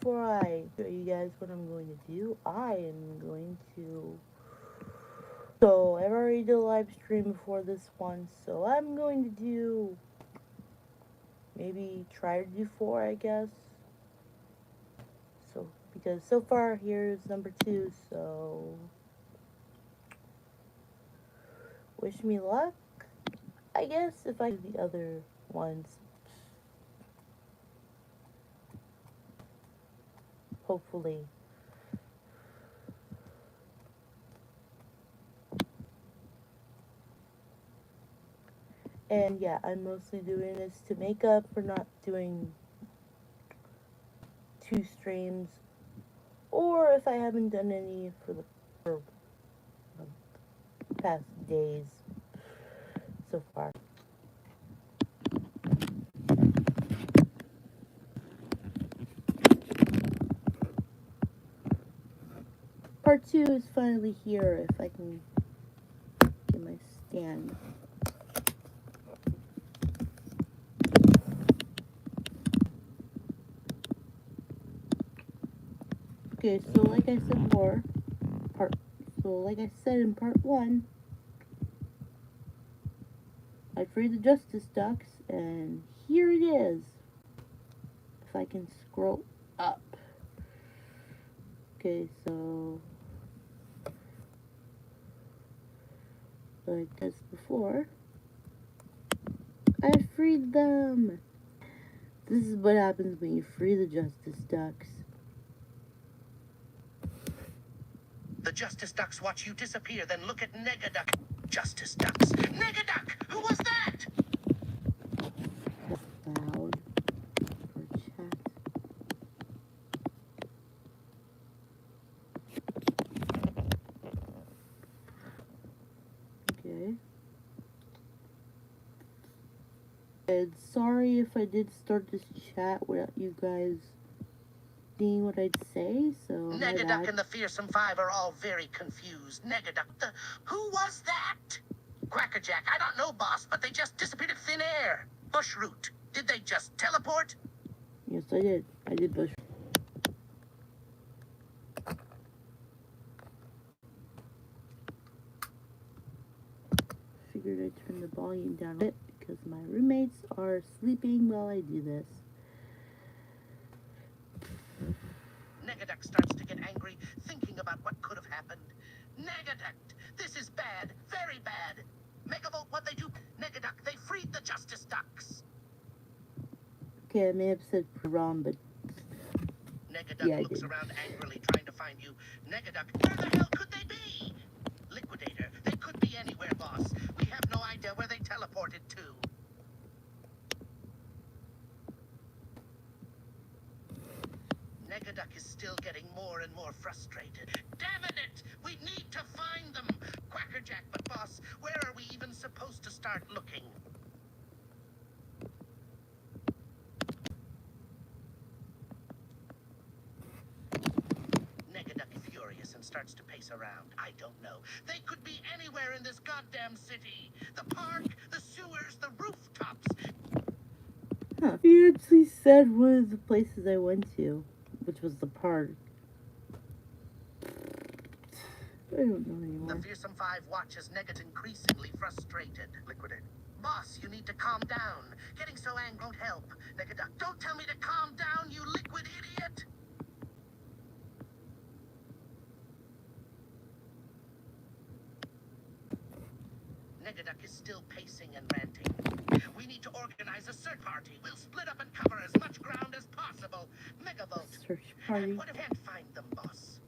before I show you guys what I'm going to do, I am going to... So, I've already did a live stream before this one, so I'm going to do... Maybe try to do 4, I guess. So, because so far here's number 2, so... Wish me luck, I guess, if I do the other ones. Hopefully. And yeah, I'm mostly doing this to make up for not doing 2 streams, or if I haven't done any for the past days so far. Part 2 is finally here, if I can get my stand. Okay, so like I said before, like I said in part 1, I freed the Justice Ducks, and here it is. If I can scroll up. Okay, so like as before, I freed them. This is what happens when you free the Justice Ducks. The Justice Ducks watch you disappear, then look at Negaduck. Justice Ducks. Negaduck! Who was that? That's loud for chat. Okay. And sorry if I did start this chat without you guys seeing what I'd say, so Negaduck and the Fearsome Five are all very confused. Negaduck, who was that? Crackerjack, I don't know, boss, but they just disappeared in thin air. Bushroot, did they just teleport? Yes, I did. I did Bush. Figured I'd turn the volume down a bit because my roommates are sleeping while I do this. Negaduck starts to get angry, thinking about what could have happened. Negaduck, this is bad, very bad. Megavolt, what they do? Negaduck, they freed the Justice Ducks. Okay, I may have said wrong, but Negaduck looks around angrily, trying to find you. Negaduck, where the hell could they be? Liquidator, they could be anywhere, boss. We have no idea where they teleported to. Negaduck is still getting more and more frustrated. Damn it! We need to find them! Quackerjack, but boss, where are we even supposed to start looking? Negaduck is furious and starts to pace around. I don't know. They could be anywhere in this goddamn city. The park, the sewers, the rooftops. Huh. He actually said one of the places I went to, which was the park. I don't know anymore. The Fearsome Five watches Negaduck increasingly frustrated. Liquidate. Boss, you need to calm down. Getting so angry won't help. Negaduck, don't tell me to calm down, you liquid idiot! Negaduck is still pacing and ranting. We need to organize a search party. We'll split up and cover as much ground as possible. Megavolt. Search party. And what if we can't find them, boss?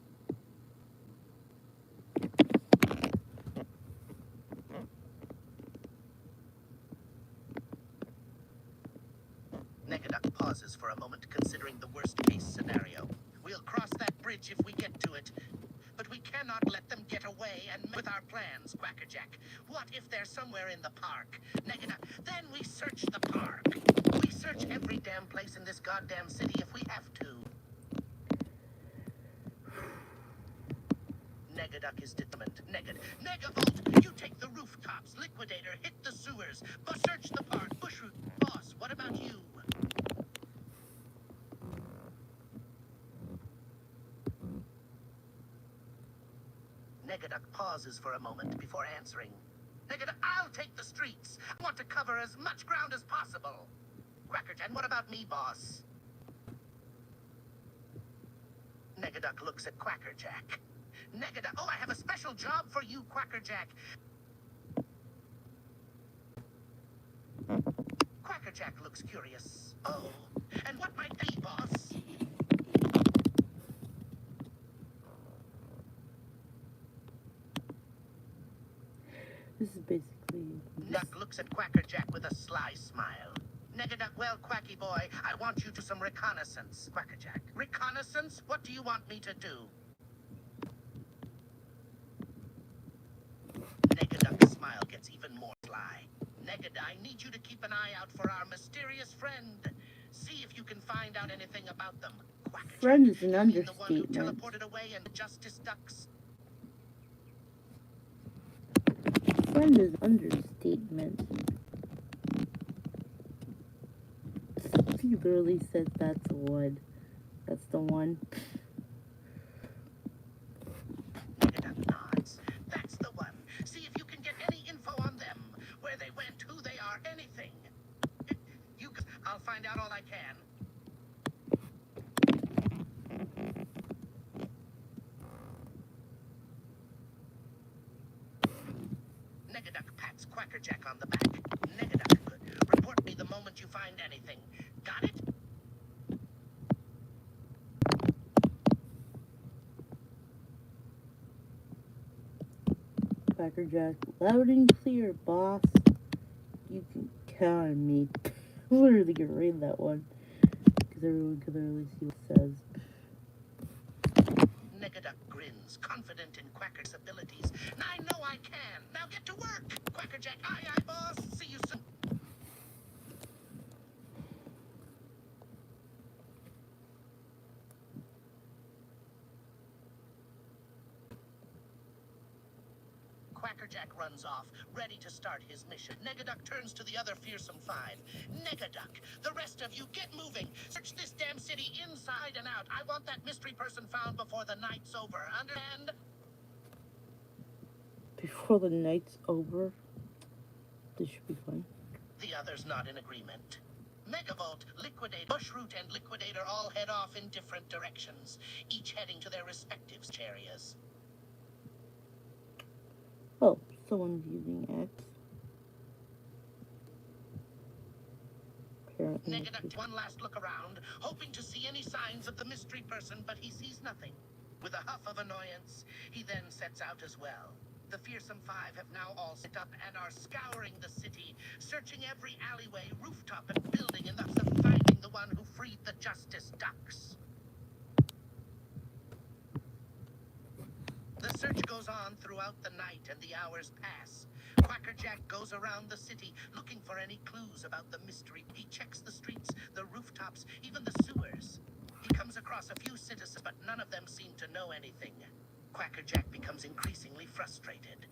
Negaduck pauses for a moment, considering the worst-case scenario. We'll cross that bridge if we get to it. But we cannot let them get away and with our plans, Quackerjack. What if they're somewhere in the park? Negaduck, then we search the park. We search every damn place in this goddamn city if we have to. Negaduck is determined. Negavolt, you take the rooftops. Liquidator, hit the sewers. Search the park. Bushroot, boss, what about you? Negaduck pauses for a moment before answering. Negaduck, I'll take the streets. I want to cover as much ground as possible. Quackerjack, and what about me, boss? Negaduck looks at Quackerjack. Negaduck, oh, I have a special job for you, Quackerjack. Quackerjack looks curious. Oh, and what might be, boss? This is basically... Duck looks at Quackerjack with a sly smile. Negaduck, well, Quacky boy, I want you to some reconnaissance. Quackerjack, reconnaissance? What do you want me to do? Negaduck's smile gets even more sly. Negaduck, I need you to keep an eye out for our mysterious friend. See if you can find out anything about them. Quackerjack, Friend is an you mean the one who understatement. teleported away and Justice Ducks? Friend is understatement. He literally said that's the one. That's the one. Negaduck nods. That's the one. See if you can get any info on them. Where they went, who they are, anything. I'll find out all I can. Negaduck pats Quackerjack on the back. Negaduck, report me the moment you find anything. Got it? Quackerjack, loud and clear, boss. You can count on me. I'm literally gonna read that one. Because everyone can literally see what it says. Negaduck grins, confident in Quacker's abilities. I know I can. Now get to work. Quackerjack, aye aye, boss. See you soon. Quackerjack runs off, ready to start his mission. Negaduck turns to the other fearsome five. Negaduck, the rest of you, get moving. Search this damn city inside and out. I want that mystery person found before the night's over. Understand? Before the night's over, this should be fun. The others nod in agreement. Megavolt, Liquidator, Bushroot, and Liquidator all head off in different directions, each heading to their respective areas. Oh, someone's using X. Apparently. Negaduck one last look around, hoping to see any signs of the mystery person, but he sees nothing. With a huff of annoyance, he then sets out as well. The fearsome five have now all set up and are scouring the city, searching every alleyway, rooftop, and building in the hopes of finding the one who freed the Justice Ducks. The search goes on throughout the night and the hours pass. Quackerjack goes around the city looking for any clues about the mystery. He checks the streets, the rooftops, even the sewers. He comes across a few citizens, but none of them seem to know anything. Quackerjack becomes increasingly frustrated.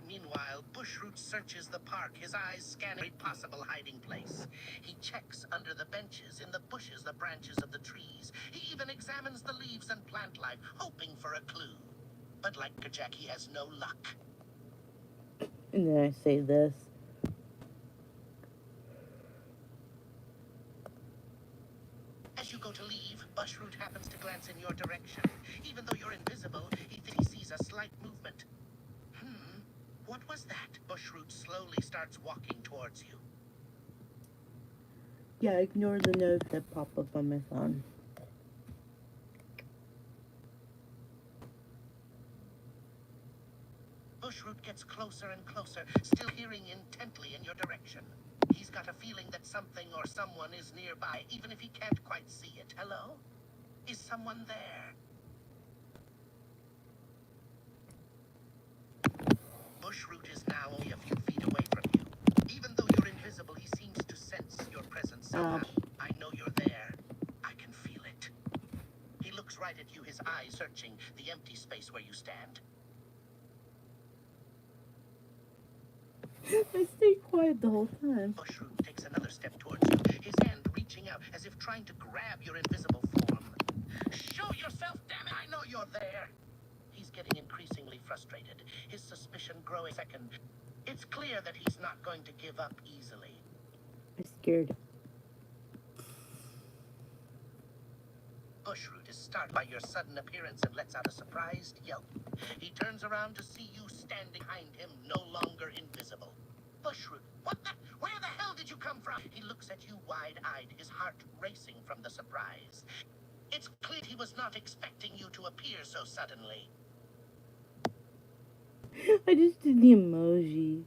Meanwhile, Bushroot searches the park, his eyes scanning every possible hiding place. He checks under the benches, in the bushes, the branches of the trees. He even examines the leaves and plant life, hoping for a clue. But like Quackerjack, he has no luck. And then I say this. As you go to leave, Bushroot happens to glance in your direction. Even though you're invisible, he thinks he sees a slight movement. What was that? Bushroot slowly starts walking towards you. Yeah, ignore the notes that pop up on my phone. Bushroot gets closer and closer, still hearing intently in your direction. He's got a feeling that something or someone is nearby, even if he can't quite see it. Hello? Is someone there? Bushroot is now only a few feet away from you. Even though you're invisible, he seems to sense your presence somehow. I know you're there. I can feel it. He looks right at you, his eyes searching the empty space where you stand. I stayed quiet the whole time. Bushroot takes another step towards you, his hand reaching out, as if trying to grab your invisible form. Show yourself, damn it! I know you're there! He's getting increasingly frustrated, his suspicion growing second. It's clear that he's not going to give up easily. I'm scared. Bushroot is startled by your sudden appearance and lets out a surprised yelp. He turns around to see you standing behind him, no longer invisible. Bushroot, what the? Where the hell did you come from? He looks at you wide-eyed, his heart racing from the surprise. It's clear he was not expecting you to appear so suddenly. I just did the emoji.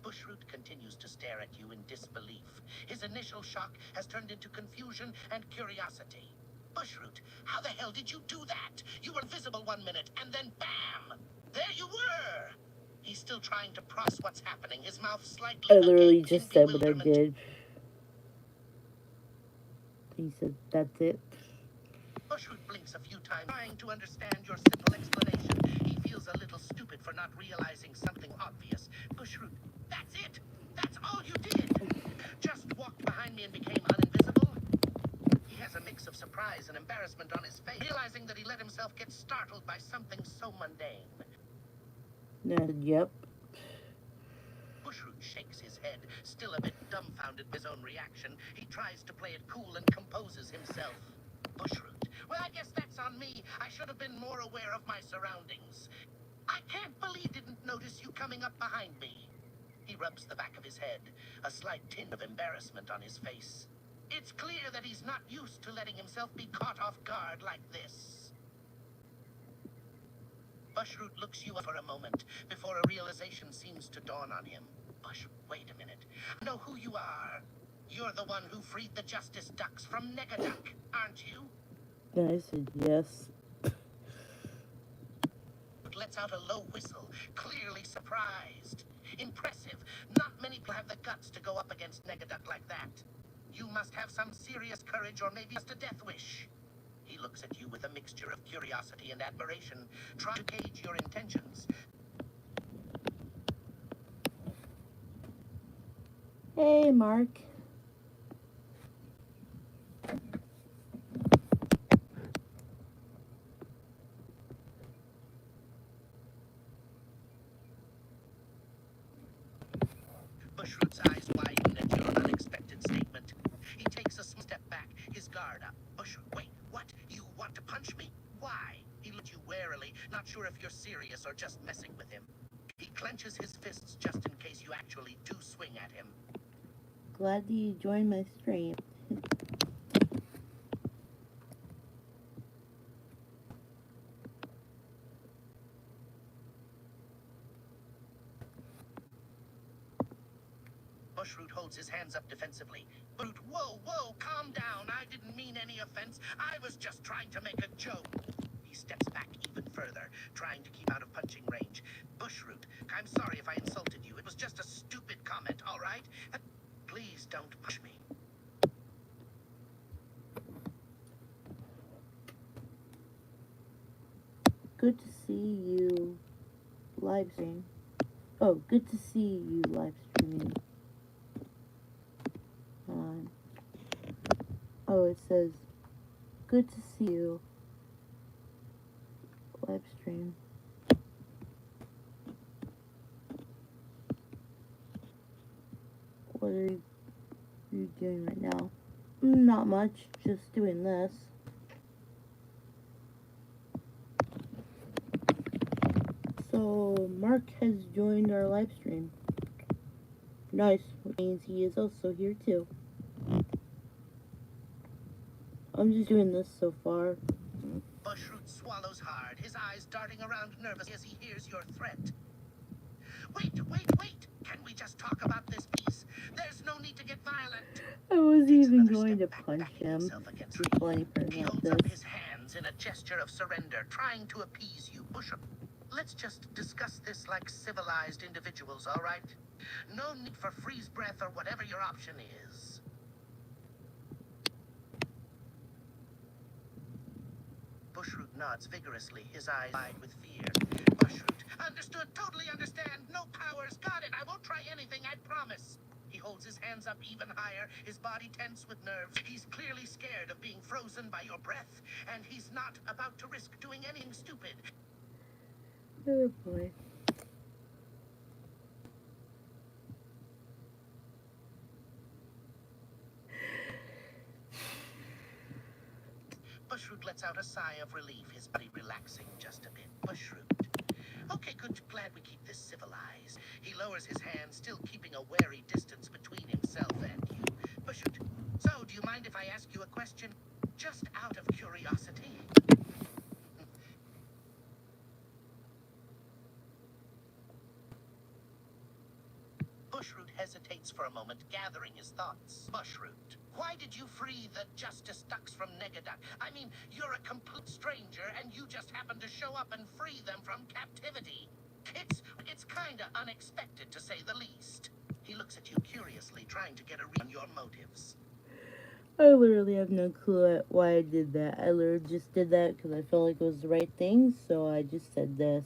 Bushroot continues to stare at you in disbelief. His initial shock has turned into confusion and curiosity. Bushroot, how the hell did you do that? You were invisible 1 minute, and then bam! There you were! He's still trying to process what's happening, his mouth slightly I literally agape just in said what I bewilderment. did. He said, that's it. Bushroot blinks a few times, trying to understand your simple explanation. He feels a little stupid for not realizing something obvious. Bushroot, that's it! That's all you did! Just walked behind me and became uninvisible? He has a mix of surprise and embarrassment on his face, realizing that he let himself get startled by something so mundane. Yep. Bushroot shakes his head, still a bit dumbfounded by his own reaction. He tries to play it cool and composes himself. Bushroot, well, I guess that's on me. I should have been more aware of my surroundings. I can't believe I didn't notice you coming up behind me. He rubs the back of his head, a slight tinge of embarrassment on his face. It's clear that he's not used to letting himself be caught off guard like this. Bushroot looks you up for a moment before a realization seems to dawn on him. Wait a minute. I know who you are. You're the one who freed the Justice Ducks from Negaduck, aren't you? And I said yes. Lets out a low whistle, clearly surprised. Impressive. Not many people have the guts to go up against Negaduck like that. You must have some serious courage or maybe just a death wish. He looks at you with a mixture of curiosity and admiration, trying to gauge your intentions. Hey, Mark. Bushroot's eyes widen at your unexpected statement. He takes a step back, his guard up. Bushroot, wait, what? You want to punch me? Why? He looks at you warily, not sure if you're serious or just messing with him. He clenches his fists just in case you actually do swing at him. Glad that you joined my stream. Bushroot holds his hands up defensively. Bushroot, whoa, calm down. I didn't mean any offense. I was just trying to make a joke. He steps back even further, trying to keep out of punching range. Bushroot, I'm sorry if I insulted you. It was just a stupid comment, all right? Please don't push me. Good to see you live stream. Oh, good to see you live streaming. Oh, it says, good to see you live stream. What are you doing right now? Not much, just doing this. So, Mark has joined our live stream. Nice, which means he is also here too. I'm just doing this so far. Bushroot swallows hard, his eyes darting around nervously as he hears your threat. Wait. Can we just talk about this piece? There's no need to get violent. I wasn't even going to punch him. It's It's funny for He not holds up this. his hands in a gesture of surrender, trying to appease you. Bushroot, let's just discuss this like civilized individuals, all right? No need for freeze breath or whatever your option is. Bushroot nods vigorously, his eyes wide with fear. Bushroot, understood, totally understand. No powers, got it. I won't try anything, I promise. He holds his hands up body tense with nerves. He's clearly scared of being frozen by your breath, and he's not about to risk doing anything stupid. Oh boy. Bushroot lets out a sigh of relief, his body relaxing just a bit. Bushroot. Okay, good. Glad we keep this civilized. He lowers his hand, still keeping a wary distance between himself and you. Bushroot. So, do you mind if I ask you a question? Just out of curiosity. Bushroot hesitates for a moment, gathering his thoughts. Bushroot, why did you free the Justice Ducks from Negaduck? I mean, you're a complete stranger, and you just happened to show up and free them from captivity. It's kinda unexpected, to say the least. He looks at you curiously, trying to get a read on your motives. I literally have no clue why I did that. I literally just did that because I felt like it was the right thing, so I just said this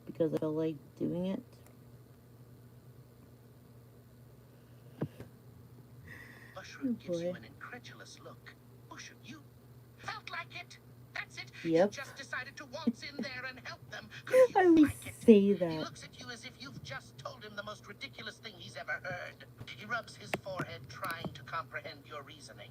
because I felt like doing it. Bushroot gives you an incredulous look. Bushroot, you felt like it? That's it? Yep. You just decided to waltz in there and help them I because you would like it. say that. He looks at you as if you've just told him the most ridiculous thing he's ever heard. He rubs his forehead, trying to comprehend your reasoning.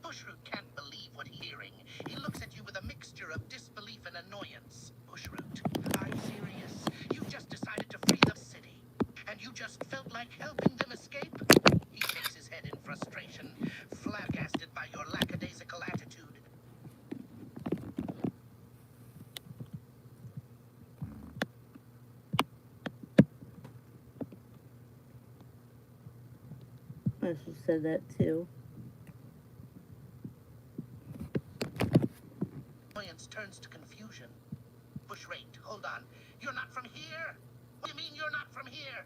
Bushroot can't believe what he's hearing. He looks at you with a mixture of disbelief and annoyance. Bushroot, are you serious? You just decided to free the city, and you just felt like helping them escape? He shakes his head in frustration, flabbergasted by your lackadaisical attitude. I should have said that too. Annoyance turns to confusion. Bushroot, hold on. You're not from here? What do you mean you're not from here?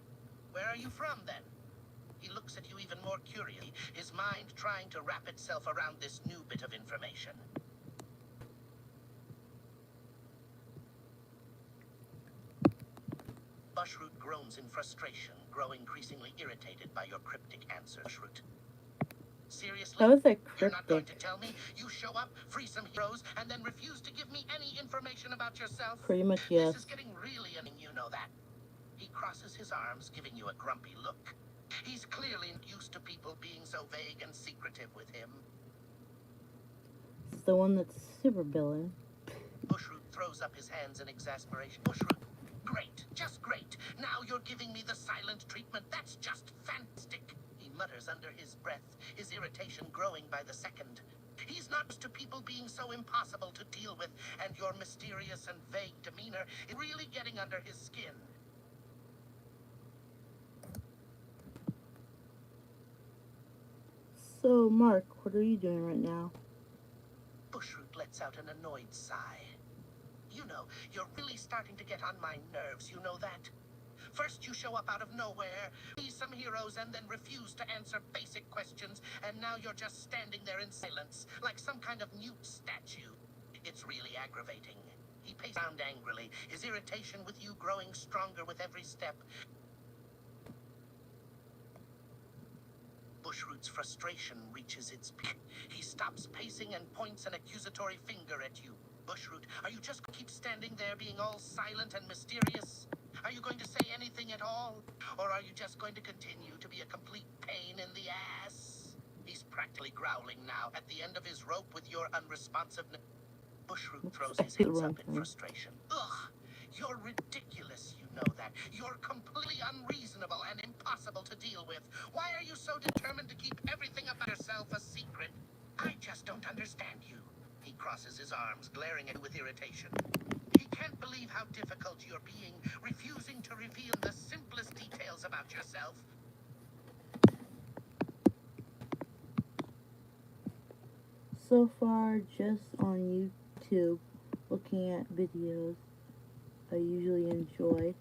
Where are you from, then? He looks at you even more curiously, his mind trying to wrap itself around this new bit of information. Bushroot groans in frustration, growing increasingly irritated by your cryptic answer. Bushroot. Seriously? How is that You're not going cryptic? to tell me you show up, free some heroes, and then refuse to give me any information about yourself? Pretty much, yes. This is getting really annoying, you know that. He crosses his arms, giving you a grumpy look. He's clearly not used to people being so vague and secretive with him. It's the one that's super villain. Bushroot throws up his hands in exasperation. Bushroot, great, just great. Now you're giving me the silent treatment. That's just fantastic. He mutters under his breath, his irritation growing by the second. He's not used to people being so impossible to deal with, and your mysterious and vague demeanor is really getting under his skin. So, Mark, what are you doing right now? Bushroot lets out an annoyed sigh. You know, you're really starting to get on my nerves, you know that? First you show up out of nowhere, free some heroes, and then refuse to answer basic questions, and now you're just standing there in silence, like some kind of mute statue. It's really aggravating. He paced around angrily, his irritation with you growing stronger with every step. Bushroot's frustration reaches its peak. He stops pacing and points an accusatory finger at you. Bushroot, are you just going to keep standing there being all silent and mysterious? Are you going to say anything at all? Or are you just going to continue to be a complete pain in the ass? He's practically growling now, at the end of his rope with your unresponsiveness. Bushroot throws his hands up in frustration. Ugh, you're ridiculous, you know that. You're completely unreasonable and impossible to deal with. Why are you so determined to keep everything about yourself a secret? I just don't understand you. He crosses his arms, glaring at you with irritation. He can't believe how difficult you're being, refusing to reveal the simplest details about yourself. So far, just on YouTube, looking at videos I usually enjoy.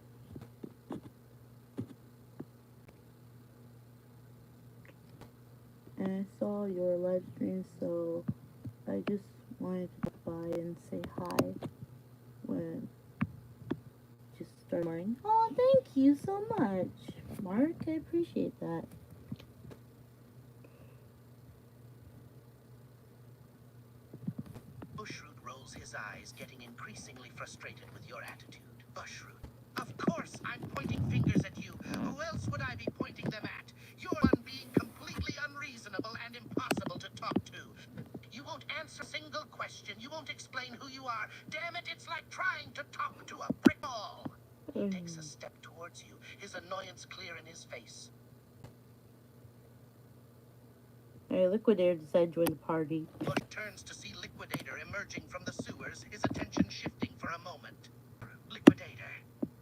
And I saw your live stream, so I just wanted to stop by and say hi when just Start mine. Oh, thank you so much, Mark. I appreciate that. Bushroot rolls his eyes, getting increasingly frustrated with your attitude. Bushroot, of course I'm pointing fingers at you. Who else would I be pointing them at? You're one being completely unreasonable and impossible to talk to. You won't answer a single question. You won't explain who you are. Damn it, it's like trying to talk to a brick wall. He takes a step towards you, his annoyance clear in his face. Hey, Liquidator decided to join the party. Bush turns to see Liquidator emerging from the sewers, his attention shifting for a moment. Liquidator.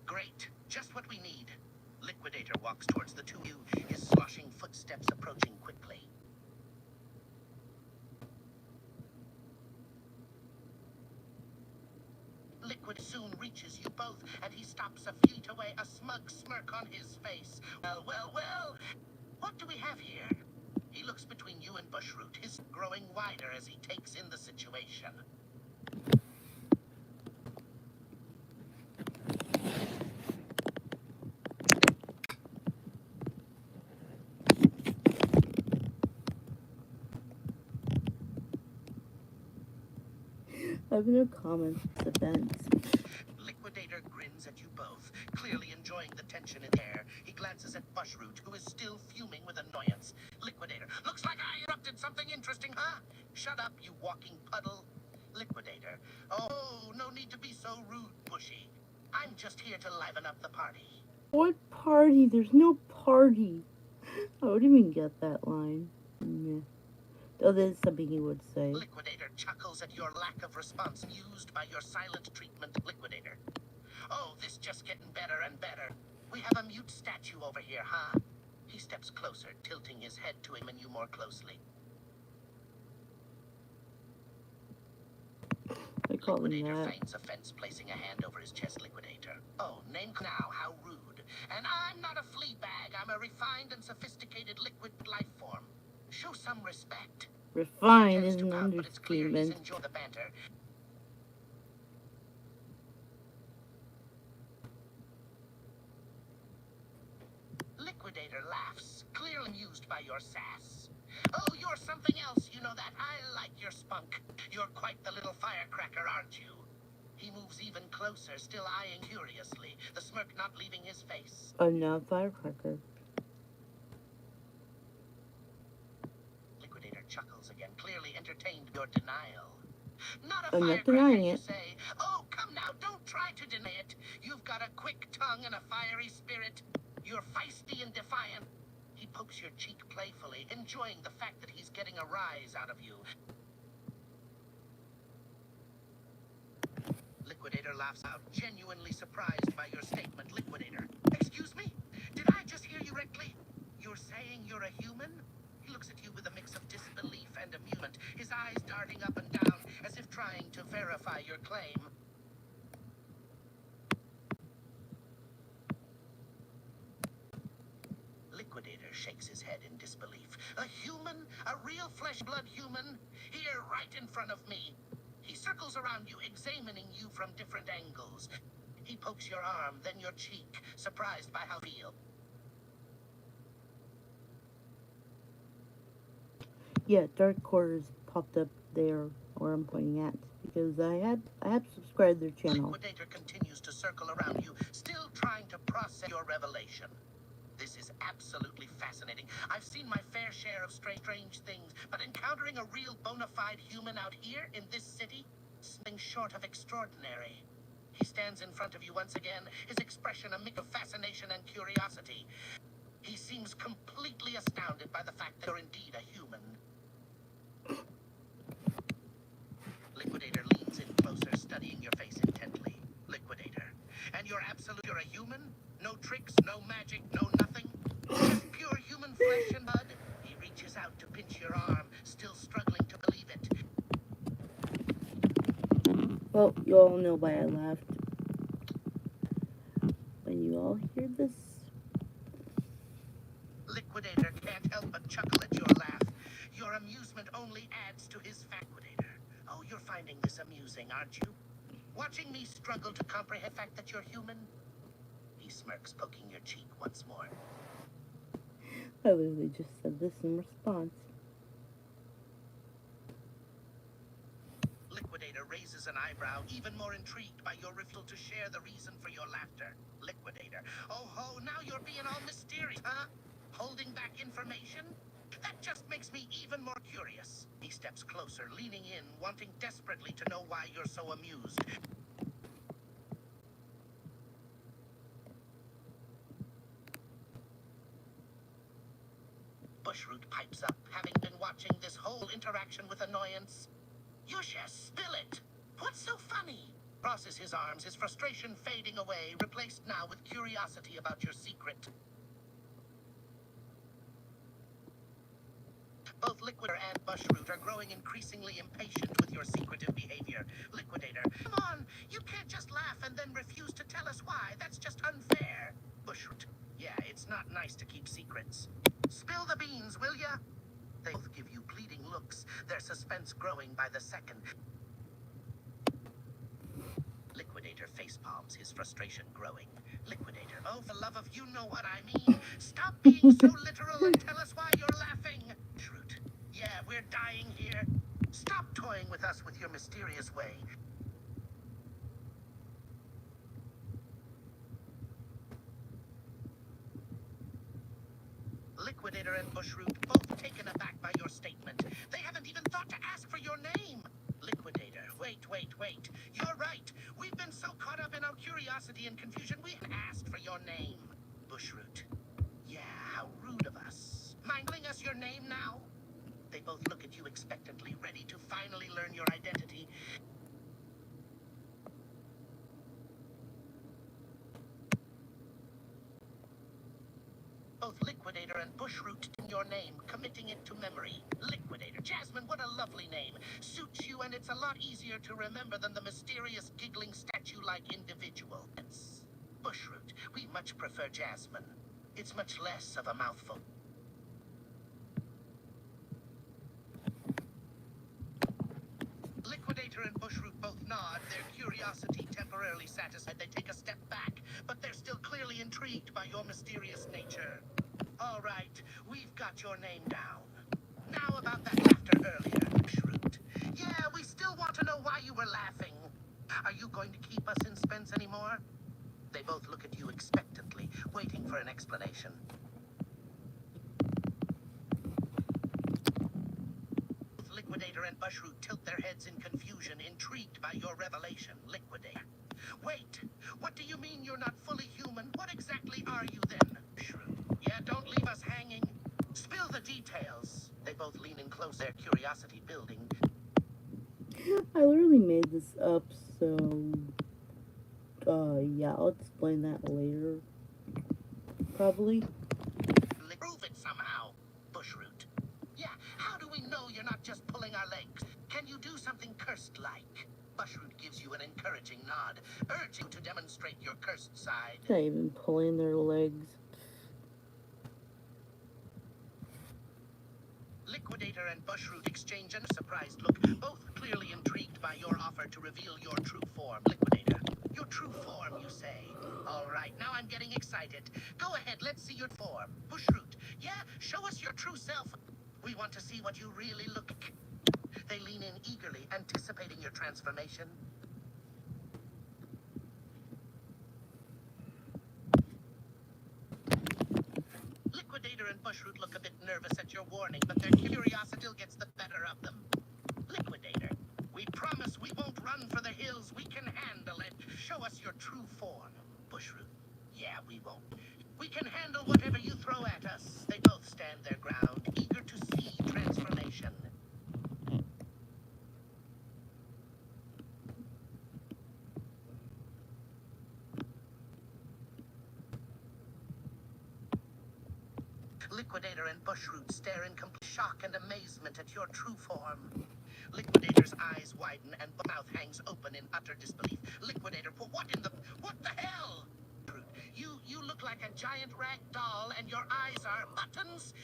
Great. Just what we need. Liquidator walks towards the two of you, his sloshing footsteps approaching quickly. Liquid soon reaches you both, and he stops a feet away, a smug smirk on his face. Well. What do we have here? He looks between you and Bushroot, his growing wider as he takes in the situation. I have no comments. Defense. Liquidator grins at you both, clearly enjoying the tension in the air. He glances at Bushroot, who is still fuming with annoyance. Liquidator, looks like I interrupted something interesting, huh? Shut up, you walking puddle. Liquidator, oh, no need to be so rude, Bushy. I'm just here to liven up the party. What party? There's no party. I would even get that line. Yeah. Though that is something he would say. Liquidator chuckles at your lack of response, amused by your silent treatment, Liquidator. Oh, this just getting better and better. We have a mute statue over here, huh? He steps closer, tilting his head to examine you more closely. I call him Liquidator that. feigns offense, placing a hand over his chest. Liquidator. Oh, name now, how rude. And I'm not a flea bag. I'm a refined and sophisticated liquid life form. Show some respect. Refined is Tends to an pout, but it's clear he's understatement. enjoying the banter. Liquidator laughs, clearly amused by your sass. Oh, you're something else, you know that. I like your spunk. You're quite the little firecracker, aren't you? He moves even closer, still eyeing curiously, the smirk not leaving his face. I'm not a firecracker. Liquidator chuckles again, clearly entertained your denial. Not a I'm not firecracker, denying you it. say? Oh, come now, don't try to deny it. You've got a quick tongue and a fiery spirit. You're feisty and defiant. He pokes your cheek playfully, enjoying the fact that he's getting a rise out of you. Liquidator laughs out, genuinely surprised by your statement. Liquidator, excuse me? Did I just hear you correctly? You're saying you're a human? He looks at you with a mix of disbelief and amusement, his eyes darting up and down as if trying to verify your claim. Liquidator shakes his head in disbelief. A human? A real flesh-blood human? Here, right in front of me. He circles around you, examining you from different angles. He pokes your arm, then your cheek, surprised by how you feel. Yeah, Dark Quarters popped up there where I'm pointing at because I have subscribed their channel. Liquidator continues to circle around you, still trying to process your revelation. This is absolutely fascinating. I've seen my fair share of strange things, but encountering a real bona fide human out here in this city, something short of extraordinary. He stands in front of you once again, his expression a mix of fascination and curiosity. He seems completely astounded by the fact that you're indeed a human. Liquidator leans in closer, studying your face intently. Liquidator. And you're a human? No tricks, no magic, no nothing? Just pure human flesh and blood? He reaches out to pinch your arm, still struggling to believe it. Well, you all know why I laughed. When you all hear this, Liquidator can't help but chuckle at your laugh. Your amusement only adds to his Liquidator. Oh, you're finding this amusing, aren't you? Watching me struggle to comprehend the fact that you're human? He smirks, poking your cheek once more. I literally just said this in response. Liquidator raises an eyebrow, even more intrigued by your refusal to share the reason for your laughter. Liquidator, oh ho, now you're being all mysterious, huh? Holding back information? That just makes me even more curious. He steps closer, leaning in, wanting desperately to know why you're so amused. Bushroot pipes up, having been watching this whole interaction with annoyance. Yusha, spill it! What's so funny? Crosses his arms, his frustration fading away, replaced now with curiosity about your secret. Both Liquidator and Bushroot are growing increasingly impatient with your secretive behavior. Liquidator, come on, you can't just laugh and then refuse to tell us why. That's just unfair. Bushroot, yeah, it's not nice to keep secrets. Spill the beans, will ya? They both give you pleading looks, their suspense growing by the second. Liquidator facepalms, his frustration growing. Liquidator, oh, for love of you know what I mean. Stop being so literal and tell us why you're laughing. Bushroot, yeah, we're dying here. Stop toying with us with your mysterious way. Liquidator and Bushroot, both taken aback by your statement. They haven't even thought to ask for your name. Liquidator, wait. You're right. We've been so caught up in our curiosity and confusion, we haven't asked for your name. Bushroot, yeah, how rude of us. Mind telling us your name now? They both look at you expectantly, ready to finally learn your identity. Both Liquidator and Bushroot in your name, committing it to memory. Liquidator, Jasmine, what a lovely name. Suits you, and it's a lot easier to remember than the mysterious, giggling, statue-like individual. It's Bushroot, we much prefer Jasmine. It's much less of a mouthful. Liquidator and Bushroot both nod, their curiosity temporarily satisfied. They take a step back, but they're still clearly intrigued by your mysterious nature. All right, we've got your name down. Now about that laughter earlier, Bushroot. Yeah, we still want to know why you were laughing. Are you going to keep us in suspense anymore? They both look at you expectantly, waiting for an explanation. Liquidator and Bushroot tilt their heads in confusion, intrigued by your revelation. Liquidator. Wait, what do you mean you're not fully human? What exactly are you then? Bushroot. Yeah, don't leave us hanging. Spill the details. They both lean in close, their curiosity building. I literally made this up, so yeah, I'll explain that later. Probably. Prove it somehow. Bushroot. Yeah, how do we know you're not just pulling our legs? Can you do something cursed-like? Bushroot gives you an encouraging nod, urging you to demonstrate your cursed side. Not even pulling their legs. Liquidator and Bushroot exchange a surprised look, both clearly intrigued by your offer to reveal your true form. Liquidator, your true form, you say? All right, now I'm getting excited. Go ahead, let's see your form. Bushroot, yeah, show us your true self. We want to see what you really look like. They lean in eagerly, anticipating your transformation. Liquidator and Bushroot look a bit nervous at your warning, but their curiosity still gets the better of them. Liquidator, we promise we won't run for the hills. We can handle it. Show us your true form. Bushroot, yeah, we won't. We can handle whatever you throw at us. They both stand their ground, eager to see transformation. Liquidator and Bushroot stare in complete shock and amazement at your true form. Liquidator's eyes widen and mouth hangs open in utter disbelief. Liquidator, what the hell? You look like a giant rag doll and your eyes are buttons?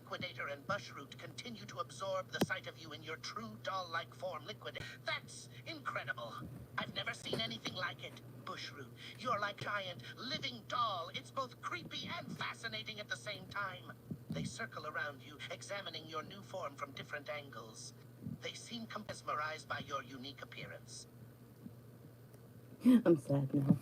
Liquidator and Bushroot continue to absorb the sight of you in your true doll-like form, Liquidator. That's incredible. I've never seen anything like it. Bushroot, you're like a giant, living doll. It's both creepy and fascinating at the same time. They circle around you, examining your new form from different angles. They seem mesmerized by your unique appearance. I'm sad now.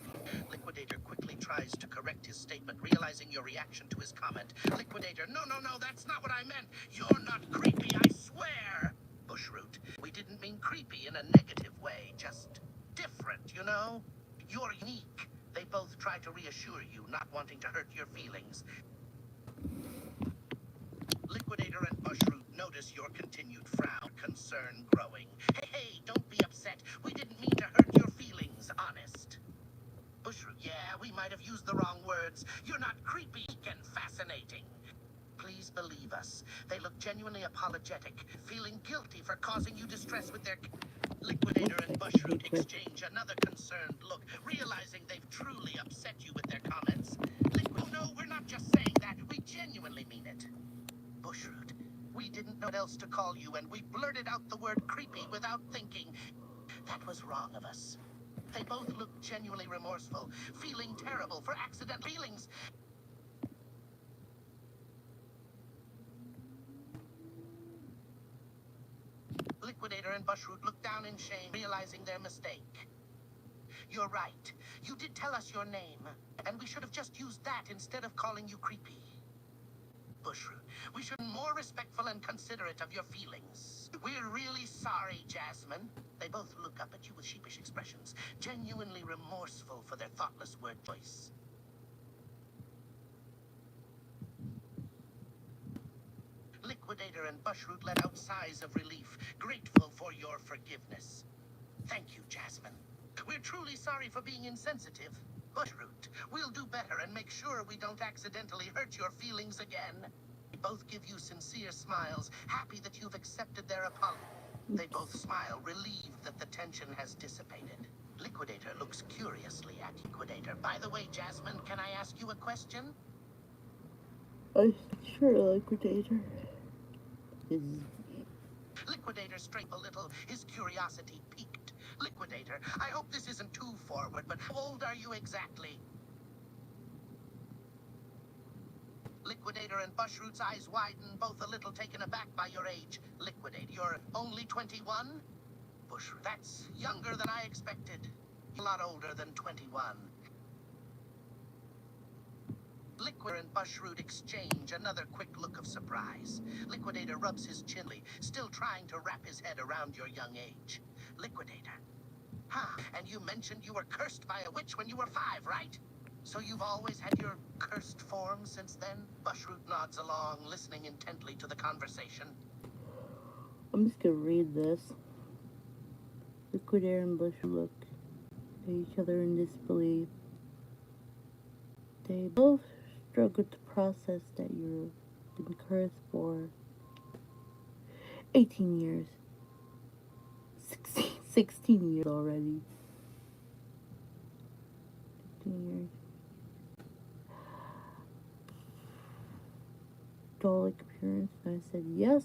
Liquidator quickly tries to correct his statement, realizing your reaction to his comment. Liquidator, no, that's not what I meant. You're not creepy, I swear. Bushroot, we didn't mean creepy in a negative way, just different, you know? You're unique. They both try to reassure you, not wanting to hurt your feelings. Liquidator and Bushroot notice your continued frown, concern growing. Hey, don't be upset. We didn't mean to hurt your feelings, honest. Bushroot, yeah, we might have used the wrong words. You're not creepy and fascinating. Please believe us. They look genuinely apologetic, feeling guilty for causing you distress with their... Liquidator and Bushroot exchange another concerned look, realizing they've truly upset you with their comments. No, we're not just saying that. We genuinely mean it. Bushroot, we didn't know what else to call you, and we blurted out the word creepy without thinking. That was wrong of us. They both looked genuinely remorseful, feeling terrible for accident feelings. Liquidator and Bushroot looked down in shame, realizing their mistake. You're right. You did tell us your name, and we should have just used that instead of calling you creepy. Bushroot, we should be more respectful and considerate of your feelings. We're really sorry, Jasmine. They both look up at you with sheepish expressions, genuinely remorseful for their thoughtless word choice. Liquidator and Bushroot let out sighs of relief, grateful for your forgiveness. Thank you, Jasmine. We're truly sorry for being insensitive. Bushroot, we'll do better and make sure we don't accidentally hurt your feelings again. They both give you sincere smiles, happy that you've accepted their apology. They both smile, relieved that the tension has dissipated. Liquidator looks curiously at Liquidator. By the way, Jasmine, can I ask you a question? Sure, Liquidator. Liquidator straightened a little, his curiosity piqued. Liquidator, I hope this isn't too forward, but how old are you exactly? Liquidator and Bushroot's eyes widen, both a little taken aback by your age. Liquidator, you're only 21? Bushroot, that's younger than I expected. A lot older than 21. Liquidator and Bushroot exchange another quick look of surprise. Liquidator rubs his chin, still trying to wrap his head around your young age. Liquidator. Huh, and you mentioned you were cursed by a witch when you were 5, right? So you've always had your cursed form since then? Bushroot nods along, listening intently to the conversation. I'm just gonna read this. Liquidator and Bushroot look at each other in disbelief. They both struggle to process that you've been cursed for 18 years. 16 years already. 15 years. Doll-like appearance, and I said yes.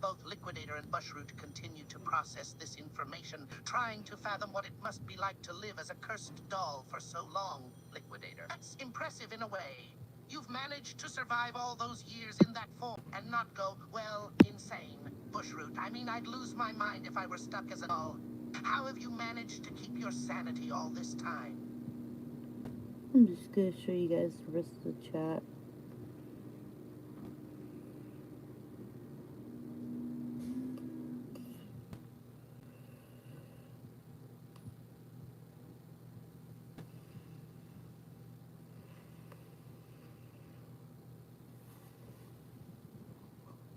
Both Liquidator and Bushroot continue to process this information, trying to fathom what it must be like to live as a cursed doll for so long. Liquidator. That's impressive in a way. You've managed to survive all those years in that form and not go, well, insane. Bushroot, I mean, I'd lose my mind if I were stuck as a doll. How have you managed to keep your sanity all this time? I'm just gonna show you guys the rest of the chat.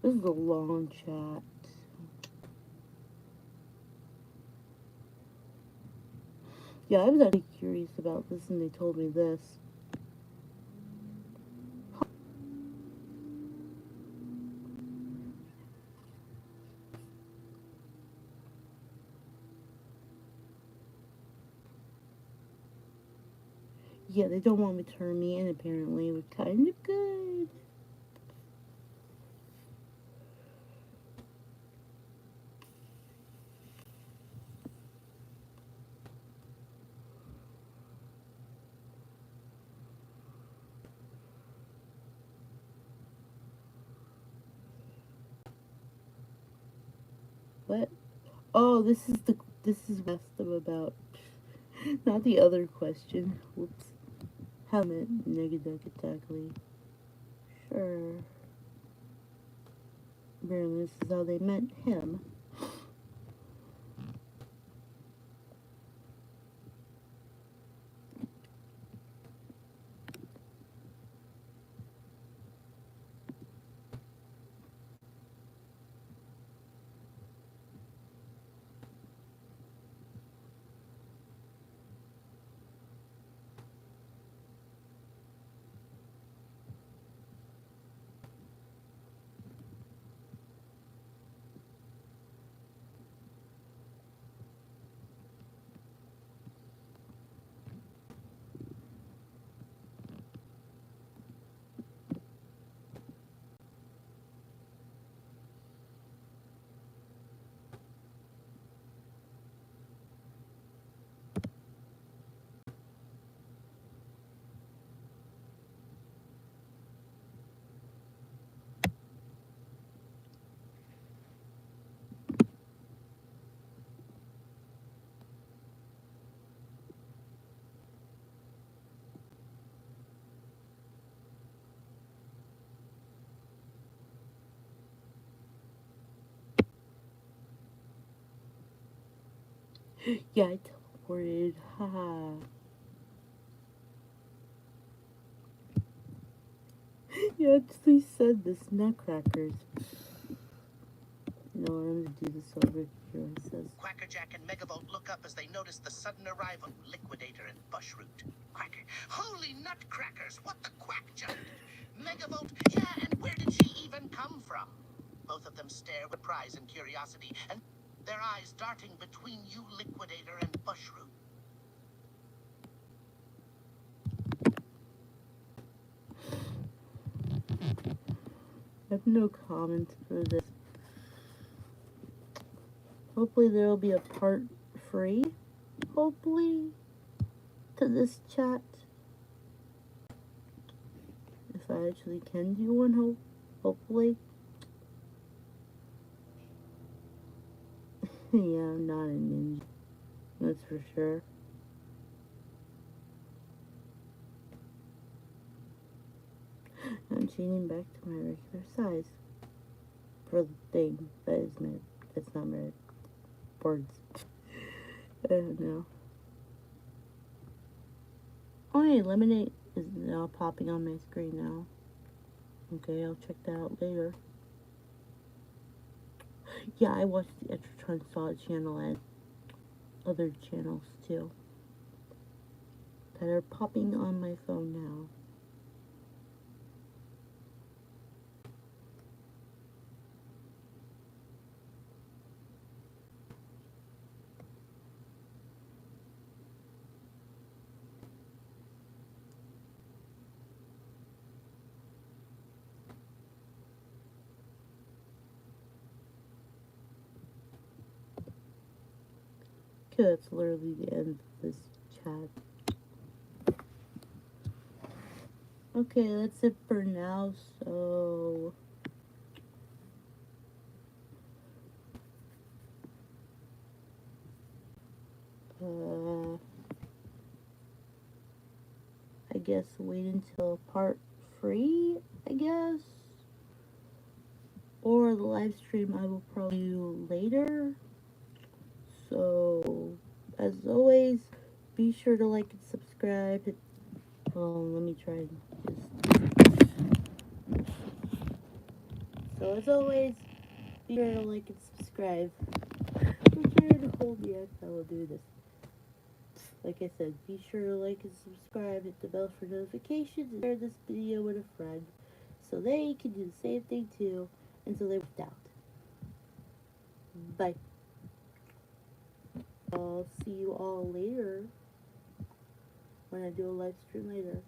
This is a long chat. Yeah, I was actually curious about this and they told me this. Yeah, they don't want me to turn me in, apparently. We're kind of good. What? Oh, this is what I asked them about. Not the other question. Whoops. Helmet, negative exactly. Sure. Apparently, this is how they met him. Yeah, I teleported. Haha. You actually said this, nutcrackers. No, I'm gonna do this over here. It says. Quackerjack and Megavolt look up as they notice the sudden arrival of Liquidator and Bushroot. Quacker, holy nutcrackers! What the quack jumped? Megavolt, yeah, and where did she even come from? Both of them stare with surprise and curiosity, and their eyes darting between you, Liquidator, and Bushroot. I have no comments for this. Hopefully there will be a part 3. Hopefully. To this chat. If I actually can do one, hopefully. Yeah, I'm not a ninja. That's for sure. I'm changing back to my regular size. For the thing that is meant. That's not meant. Boards. I don't know. Oh, hey, Lemonade is now popping on my screen now. Okay, I'll check that out later. Yeah, I watched the Etratron Saw channel and other channels too that are popping on my phone now. Okay, that's literally the end of this chat. Okay, that's it for now, so I guess wait until part 3, I guess. Or the live stream I will probably do later. So, as always, be sure to like and subscribe. Let me try and just. So, as always, be sure to like and subscribe. I'm trying to hold the X. I will do this. Like I said, be sure to like and subscribe, hit the bell for notifications, and share this video with a friend so they can do the same thing too, and so they left out. Bye. I'll see you all later. when I do a live stream later.